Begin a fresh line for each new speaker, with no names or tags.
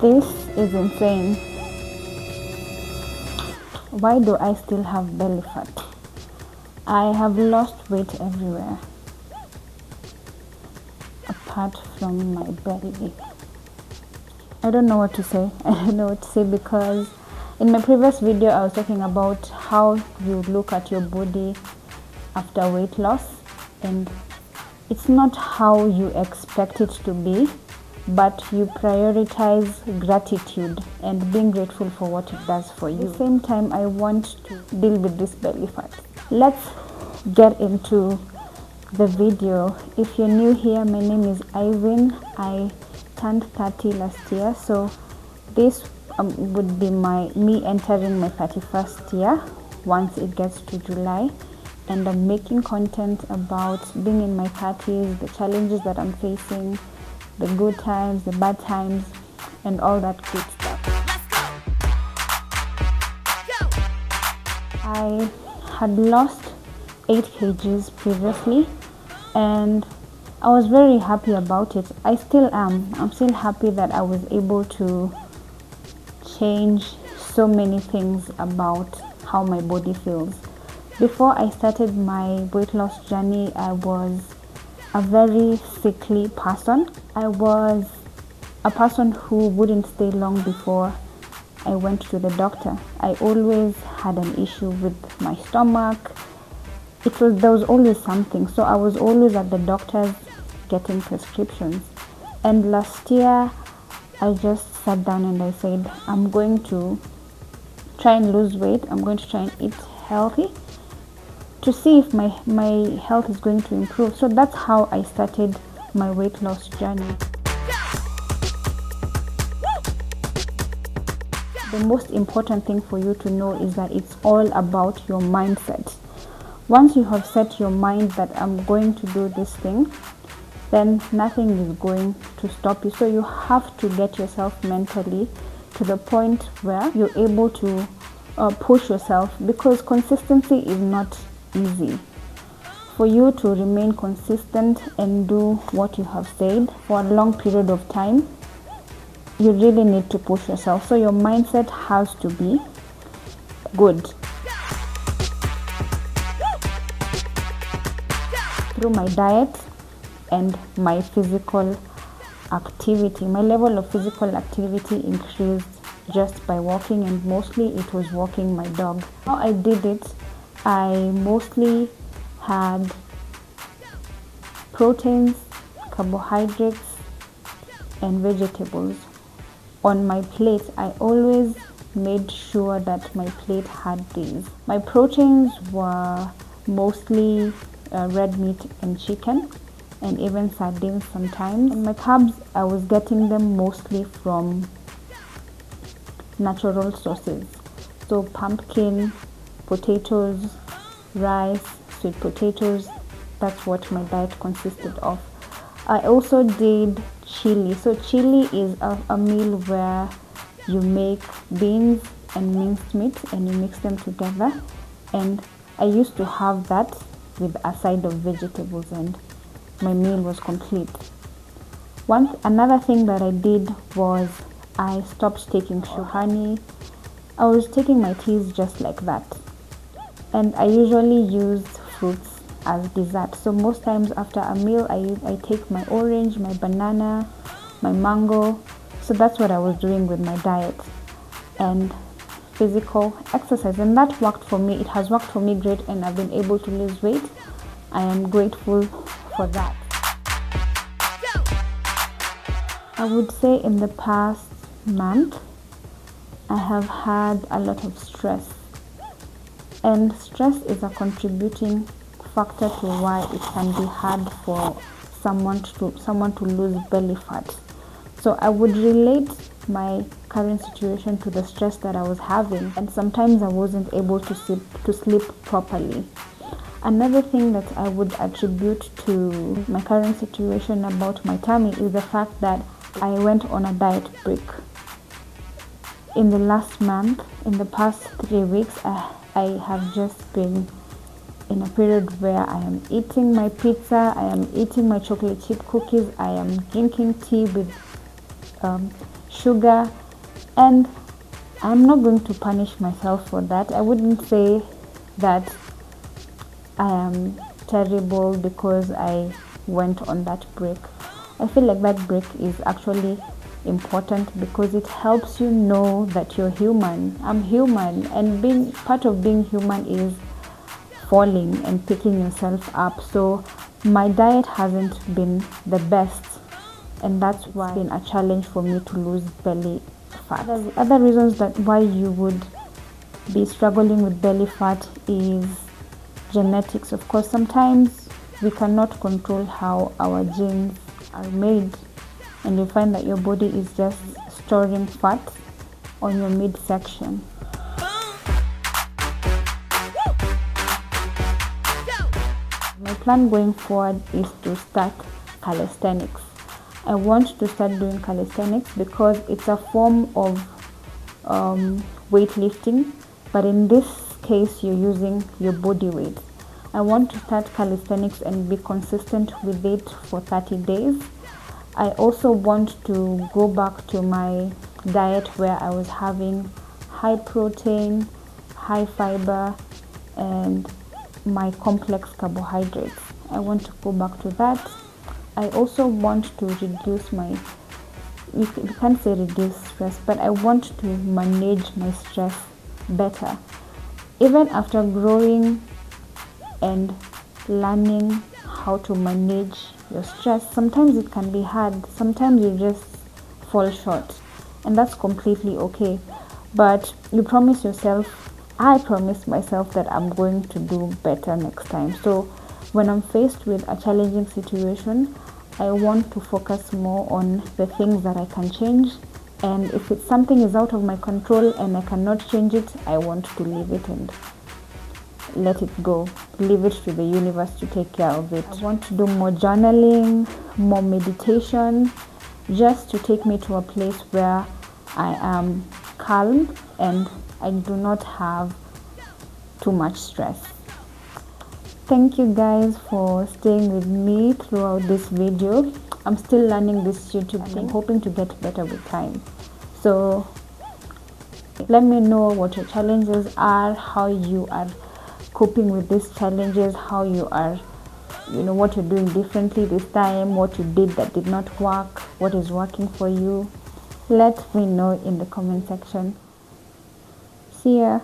This is insane. Why do I still have belly fat? I have lost weight everywhere apart from my belly. I don't know what to say. I don't know what to say because in my previous video I was talking about how you look at your body after weight loss, and it's not how you expect it to be, but you prioritize gratitude and being grateful for what it does for you. At the same time, I want to deal with this belly fat. Let's get into the video. If you're new here, my name is Irene. I turned 30 last year, so this would be me entering my 31st year once it gets to July. And I'm making content about being in my 30s, the challenges that I'm facing, the good times, the bad times, and all that good stuff. I had lost 8 kgs previously, and I was very happy about it. I still am. I'm still happy that I was able to change so many things about how my body feels. Before I started my weight loss journey, I was a very sickly person. I was a person who wouldn't stay long before I went to the doctor. I always had an issue with my stomach. There was always something, so I was always at the doctor's getting prescriptions. And last year I just sat down and I said, I'm going to try and lose weight. I'm going to try and eat healthy to see if my health is going to improve. So that's how I started my weight loss journey. The most important thing for you to know is that it's all about your mindset. Once you have set your mind that I'm going to do this thing, then nothing is going to stop you. So you have to get yourself mentally to the point where you're able to push yourself, because consistency is not easy. For you to remain consistent and do what you have said for a long period of time, you really need to push yourself. So your mindset has to be good. Through my diet and my physical activity, my level of physical activity increased just by walking, and mostly it was walking my dog. How I did it, I mostly had proteins, carbohydrates, and vegetables on my plate. I always made sure that my plate had these. My proteins were mostly red meat and chicken, and even sardines sometimes. And my carbs, I was getting them mostly from natural sources. So pumpkin, potatoes, rice, sweet potatoes, that's what my diet consisted of. I also did chili. So chili is a meal where you make beans and minced meat and you mix them together, and I used to have that with a side of vegetables, and my meal was complete. Another thing that I did was I stopped taking sugar, honey. I was taking my teas just like that, and I usually used fruits as dessert. So most times after a meal, I take my orange, my banana, my mango. So that's what I was doing with my diet and physical exercise, and that worked for me. It has worked for me great, and I've been able to lose weight. I am grateful for that. I would say in the past month, I have had a lot of stress, and stress is a contributing factor to why it can be hard for someone to lose belly fat. So I would relate my current situation to the stress that I was having, and sometimes I wasn't able to sleep properly. Another thing that I would attribute to my current situation about my tummy is the fact that I went on a diet break. In the last month, in the past 3 weeks, I have just been in a period where I am eating my pizza, I am eating my chocolate chip cookies, I am drinking tea with sugar, and I'm not going to punish myself for that. I wouldn't say that I am terrible because I went on that break. I feel like that break is actually important because it helps you know that you're human. I'm human, and being part of being human is falling and picking yourself up. So my diet hasn't been the best, and that's why it's been a challenge for me to lose belly fat. Other reasons that why you would be struggling with belly fat is genetics. Of course, sometimes we cannot control how our genes are made, and you find that your body is just storing fat on your midsection. My plan going forward is to start calisthenics. I want to start doing calisthenics because it's a form of weightlifting, but in this case you're using your body weight. I want to start calisthenics and be consistent with it for 30 days. I also want to go back to my diet where I was having high protein, high fiber, and my complex carbohydrates. I want to go back to that. I also want to reduce my, you can't say reduce stress, but I want to manage my stress better. Even after growing and learning how to manage your stress, sometimes it can be hard. Sometimes you just fall short, and that's completely okay. But you promise yourself, I promise myself that I'm going to do better next time. So when I'm faced with a challenging situation, I want to focus more on the things that I can change. And if it's something is out of my control and I cannot change it, I want to leave it and let it go. Leave it to the universe to take care of it. I want to do more journaling, more meditation, just to take me to a place where I am calm and I do not have too much stress. Thank you guys for staying with me throughout this video. I'm still learning this YouTube thing. I'm hoping to get better with time. So let me know what your challenges are, how you are coping with these challenges, how you are, what you're doing differently this time, what you did that did not work, what is working for you. Let me know in the comment section. See ya.